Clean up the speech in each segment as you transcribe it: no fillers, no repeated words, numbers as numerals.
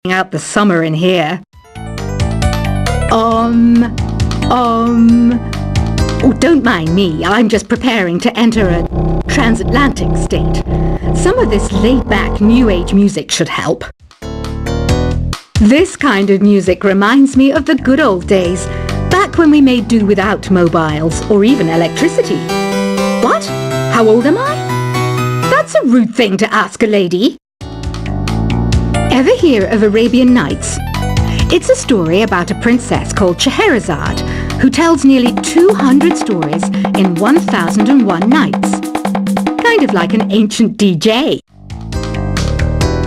out the summer in here. Oh, don't mind me. I'm just preparing to enter a transatlantic state. Some of this laid-back New Age music should help. This kind of music reminds me of the good old days, back when we made do without mobiles or even electricity. What? How old am I? That's a rude thing to ask a lady. Ever hear of Arabian Nights? It's a story about a princess called Scheherazade who tells nearly 200 stories in 1001 nights. Kind of like an ancient DJ.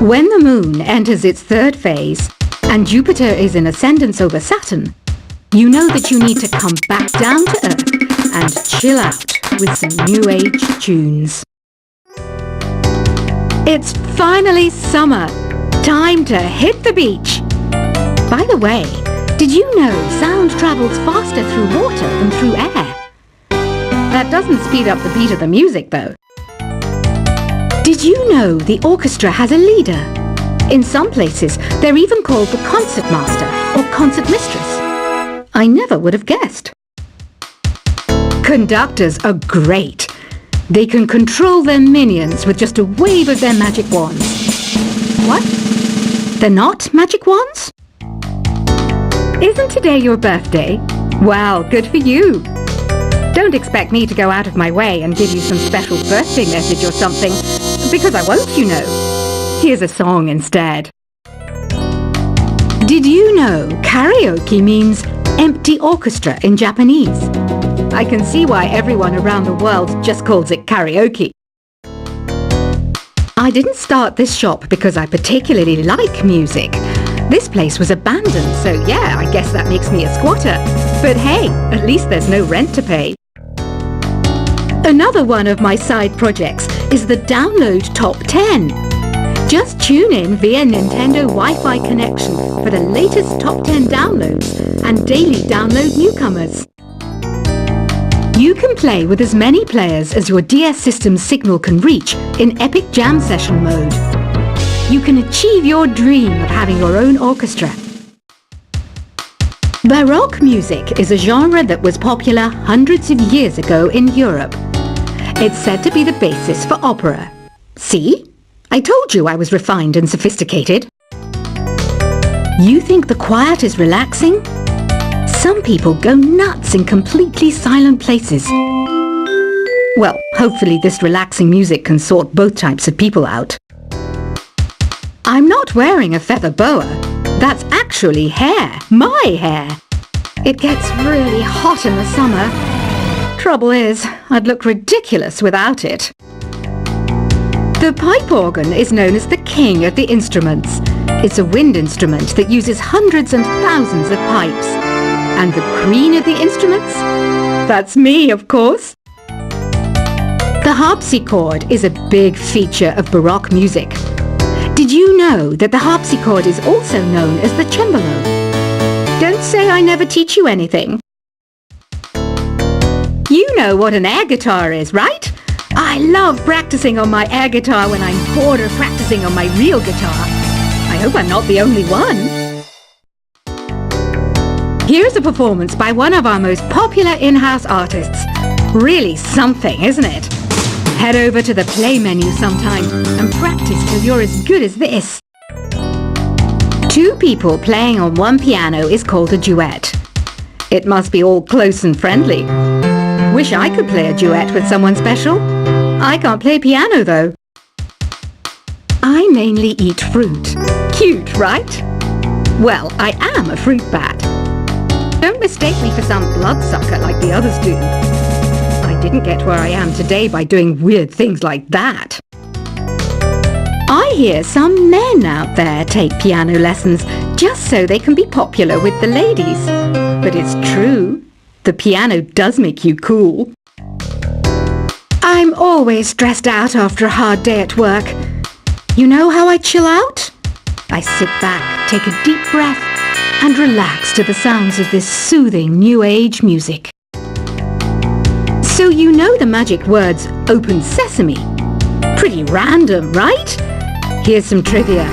When the moon enters its third phase and Jupiter is in ascendance over Saturn, you know that you need to come back down to Earth and chill out with some New Age tunes. It's finally summer. Time to hit the beach. By the way, did you know sound travels faster through water than through air? That doesn't speed up the beat of the music, though. Did you know the orchestra has a leader? In some places, they're even called the concert master or concert mistress. I never would have guessed. Conductors are great. They can control their minions with just a wave of their magic wands. What? They're not magic wands? Isn't today your birthday? Well, good for you. Don't expect me to go out of my way and give you some special birthday message or something, because I won't, you know. Here's a song instead. Did you know karaoke means empty orchestra in Japanese? I can see why everyone around the world just calls it karaoke. I didn't start this shop because I particularly like music. This place was abandoned, so yeah, I guess that makes me a squatter. But hey, at least there's no rent to pay. Another one of my side projects is the Download Top 10. Just tune in via Nintendo Wi-Fi connection for the latest Top 10 downloads and daily download newcomers. You can play with as many players as your DS system's signal can reach in Epic Jam Session mode. You can achieve your dream of having your own orchestra. Baroque music is a genre that was popular hundreds of years ago in Europe. It's said to be the basis for opera. See? I told you I was refined and sophisticated. You think the quiet is relaxing? Some people go nuts in completely silent places. Well, hopefully this relaxing music can sort both types of people out. I'm not wearing a feather boa. That's actually hair. My hair. It gets really hot in the summer. Trouble is, I'd look ridiculous without it. The pipe organ is known as the king of the instruments. It's a wind instrument that uses hundreds and thousands of pipes. And the queen of the instruments? That's me, of course. The harpsichord is a big feature of Baroque music. Did you know that the harpsichord is also known as the cembalo? Don't say I never teach you anything. You know what an air guitar is, right? I love practicing on my air guitar when I'm bored of practicing on my real guitar. I hope I'm not the only one. Here's a performance by one of our most popular in-house artists. Really something, isn't it? Head over to the play menu sometime and practice till you're as good as this. Two people playing on one piano is called a duet. It must be all close and friendly. Wish I could play a duet with someone special. I can't play piano though. I mainly eat fruit. Cute, right? Well, I am a fruit bat. Don't mistake me for some bloodsucker like the others do. I didn't get where I am today by doing weird things like that. I hear some men out there take piano lessons just so they can be popular with the ladies. But it's true. The piano does make you cool. I'm always stressed out after a hard day at work. You know how I chill out? I sit back, take a deep breath, and relax to the sounds of this soothing New Age music. So you know the magic words "Open Sesame"? Pretty random, right? Here's some trivia.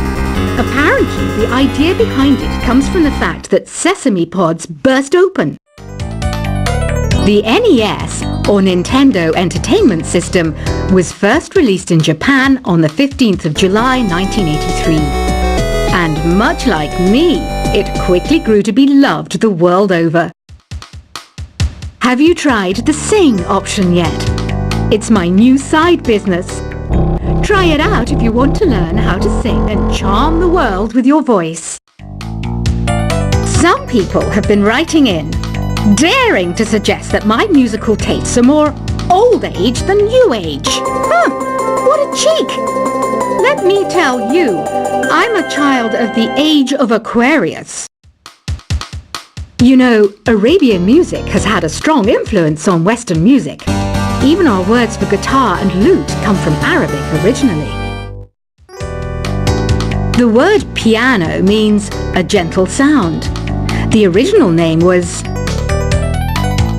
Apparently, the idea behind it comes from the fact that sesame pods burst open. The NES, or Nintendo Entertainment System, was first released in Japan on the 15th of July 1983. And much like me, it quickly grew to be loved the world over. Have you tried the Sing option yet? It's my new side business. Try it out if you want to learn how to sing and charm the world with your voice. Some people have been writing in, daring to suggest that my musical tastes are more old age than new age. What a cheek! Let me tell you, I'm a child of the age of Aquarius. You know, Arabian music has had a strong influence on Western music. Even our words for guitar and lute come from Arabic originally. The word piano means a gentle sound. The original name was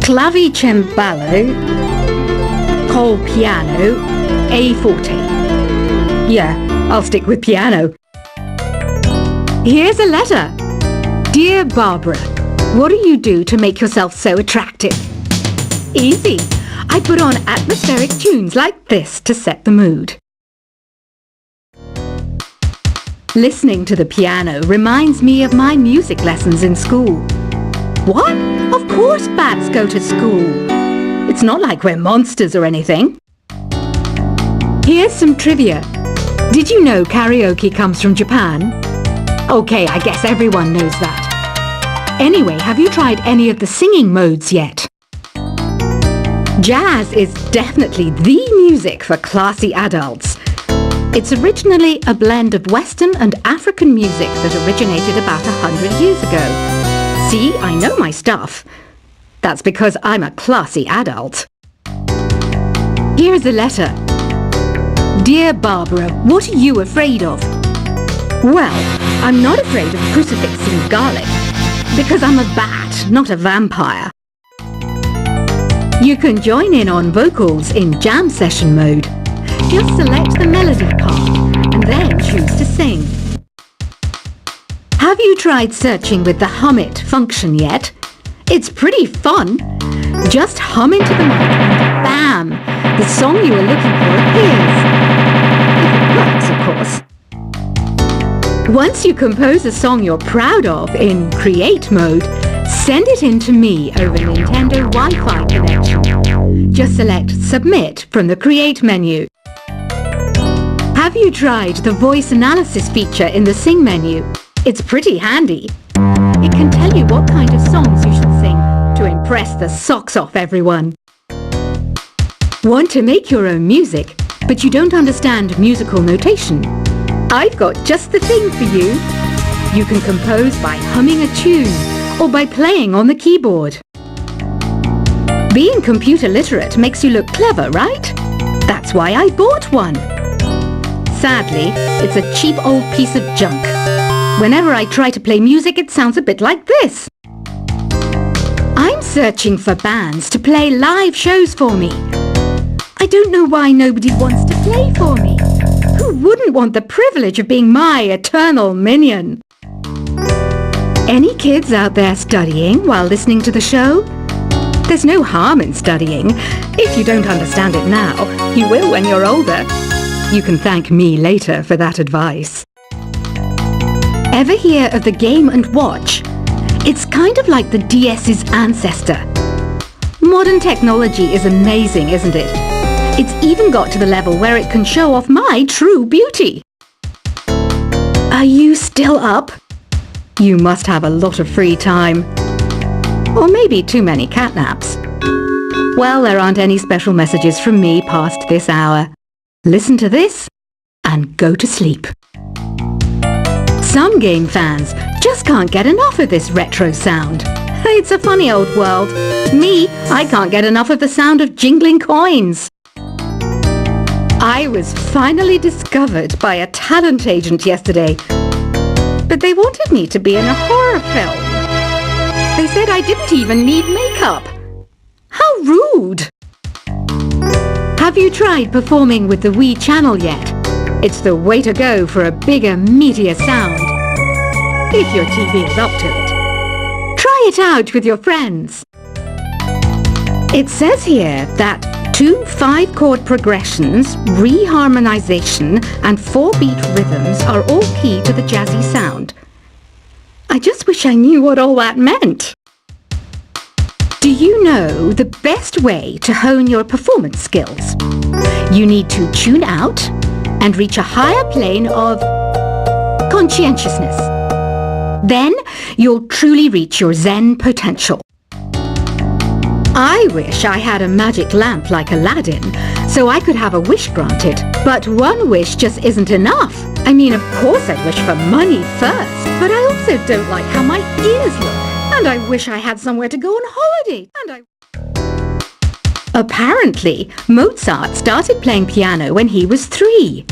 clavicembalo col piano e forte. Yeah, I'll stick with piano. Here's a letter. Dear Barbara, what do you do to make yourself so attractive? Easy. I put on atmospheric tunes like this to set the mood. Listening to the piano reminds me of my music lessons in school. What? Of course bats go to school. It's not like we're monsters or anything. Here's some trivia. Did you know karaoke comes from Japan? Okay, I guess everyone knows that. Anyway, have you tried any of the singing modes yet? Jazz is definitely the music for classy adults. It's originally a blend of Western and African music that originated about 100 years ago. See, I know my stuff. That's because I'm a classy adult. Here's a letter. Dear Barbara, what are you afraid of? Well, I'm not afraid of crucifix and garlic, because I'm a bat, not a vampire. You can join in on vocals in jam session mode. Just select the melody part and then choose to sing. Have you tried searching with the Hum It function yet? It's pretty fun. Just hum into the mic and bam! The song you were looking for appears. If it works, of course. Once you compose a song you're proud of in Create mode, send it in to me over Nintendo Wi-Fi connection. Just select Submit from the Create menu. Have you tried the voice analysis feature in the Sing menu? It's pretty handy. It can tell you what kind of songs you should sing to impress the socks off everyone. Want to make your own music, but you don't understand musical notation? I've got just the thing for you. You can compose by humming a tune or by playing on the keyboard. Being computer literate makes you look clever, right? That's why I bought one. Sadly, it's a cheap old piece of junk. Whenever I try to play music, it sounds a bit like this. I'm searching for bands to play live shows for me. I don't know why nobody wants to play for me. Who wouldn't want the privilege of being my eternal minion? Any kids out there studying while listening to the show? There's no harm in studying. If you don't understand it now, you will when you're older. You can thank me later for that advice. Ever hear of the Game & Watch? It's kind of like the DS's ancestor. Modern technology is amazing, isn't it? It's even got to the level where it can show off my true beauty. Are you still up? You must have a lot of free time. Or maybe too many catnaps. Well, there aren't any special messages from me past this hour. Listen to this and go to sleep. Some game fans just can't get enough of this retro sound. It's a funny old world. Me, I can't get enough of the sound of jingling coins. I was finally discovered by a talent agent yesterday, but they wanted me to be in a horror film. They said I didn't even need makeup. How rude! Have you tried performing with the Wii channel yet? It's the way to go for a bigger, meatier sound. If your TV is up to it. Try it out with your friends. It says here that 2 5-chord progressions, reharmonization, and 4-beat rhythms are all key to the jazzy sound. I just wish I knew what all that meant. Do you know the best way to hone your performance skills? You need to tune out and reach a higher plane of conscientiousness. Then you'll truly reach your Zen potential. I wish I had a magic lamp like Aladdin, so I could have a wish granted. But one wish just isn't enough. I mean, of course I'd wish for money first, but I also don't like how my ears look. And I wish I had somewhere to go on holiday. Apparently, Mozart started playing piano when he was 3.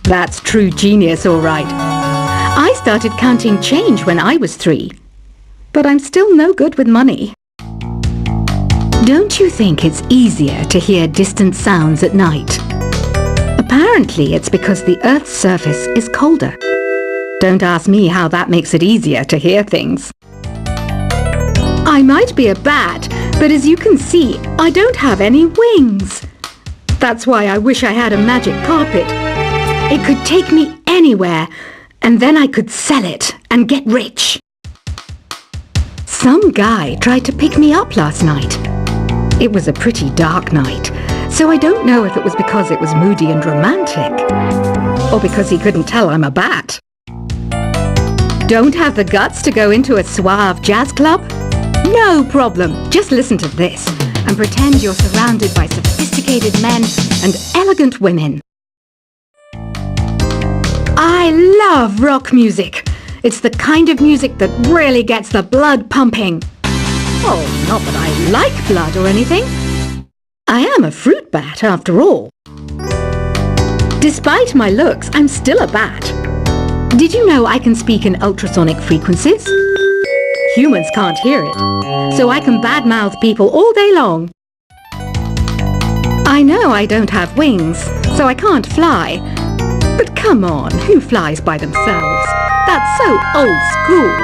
That's true genius, all right. I started counting change when I was 3. But I'm still no good with money. Don't you think it's easier to hear distant sounds at night? Apparently, it's because the Earth's surface is colder. Don't ask me how that makes it easier to hear things. I might be a bat, but as you can see, I don't have any wings. That's why I wish I had a magic carpet. It could take me anywhere, and then I could sell it and get rich. Some guy tried to pick me up last night. It was a pretty dark night, so I don't know if it was because it was moody and romantic, or because he couldn't tell I'm a bat. Don't have the guts to go into a suave jazz club? No problem. Just listen to this and pretend you're surrounded by sophisticated men and elegant women. I love rock music. It's the kind of music that really gets the blood pumping. Oh, not that I like blood or anything. I am a fruit bat after all. Despite my looks, I'm still a bat. Did you know I can speak in ultrasonic frequencies? Humans can't hear it, so I can badmouth people all day long. I know I don't have wings, so I can't fly. But come on, who flies by themselves? That's so old school.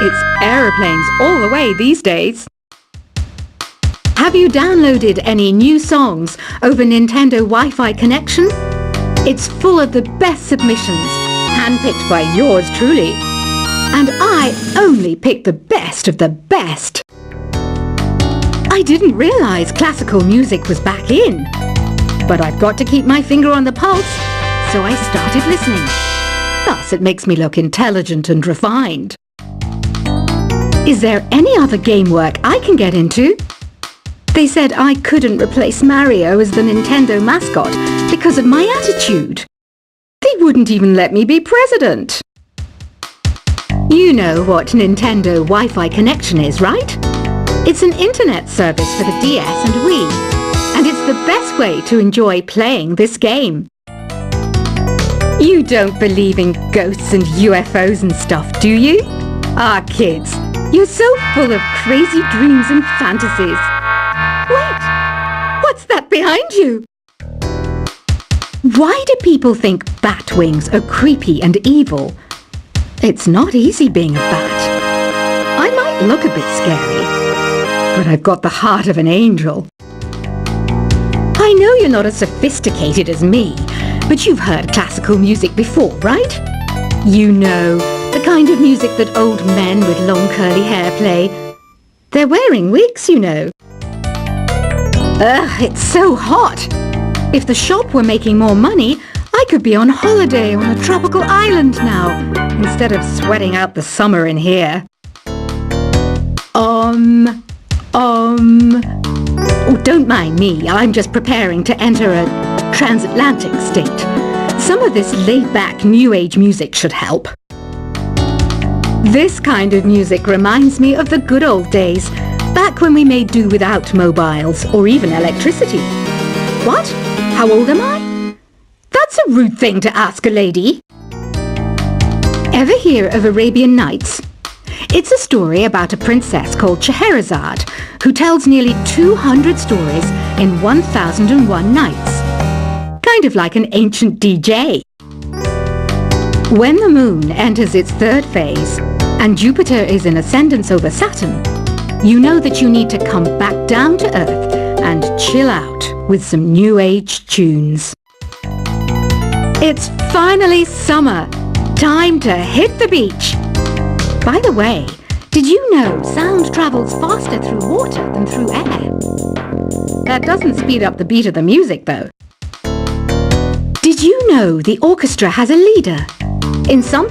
It's aeroplanes all the way these days. Have you downloaded any new songs over Nintendo Wi-Fi connection? It's full of the best submissions, handpicked by yours truly. And I only pick the best of the best. I didn't realize classical music was back in. But I've got to keep my finger on the pulse, so I started listening. Thus it makes me look intelligent and refined. Is there any other game work I can get into? They said I couldn't replace Mario as the Nintendo mascot because of my attitude. They wouldn't even let me be president. You know what Nintendo Wi-Fi connection is, right? It's an internet service for the DS and Wii, and it's the best way to enjoy playing this game. You don't believe in ghosts and UFOs and stuff, do you? Ah, kids, you're so full of crazy dreams and fantasies. Wait, what's that behind you? Why do people think bat wings are creepy and evil? It's not easy being a bat. I might look a bit scary, but I've got the heart of an angel. I know you're not as sophisticated as me, but you've heard classical music before, right? You know, the kind of music that old men with long curly hair play. They're wearing wigs, you know. Ugh, it's so hot. If the shop were making more money, I could be on holiday on a tropical island now, instead of sweating out the summer in here. Oh, don't mind me. I'm just preparing to enter a transatlantic state. Some of this laid-back New Age music should help. This kind of music reminds me of the good old days, back when we made do without mobiles or even electricity. What? How old am I? That's a rude thing to ask a lady. Ever hear of Arabian Nights? It's a story about a princess called Scheherazade, who tells nearly 200 stories in 1001 nights. Kind of like an ancient DJ. When the moon enters its third phase and Jupiter is in ascendance over Saturn, you know that you need to come back down to Earth and chill out with some new age tunes. It's finally summer. Time to hit the beach. By the way, did you know sound travels faster through water than through air? That doesn't speed up the beat of the music, though. Did you know the orchestra has a leader? In some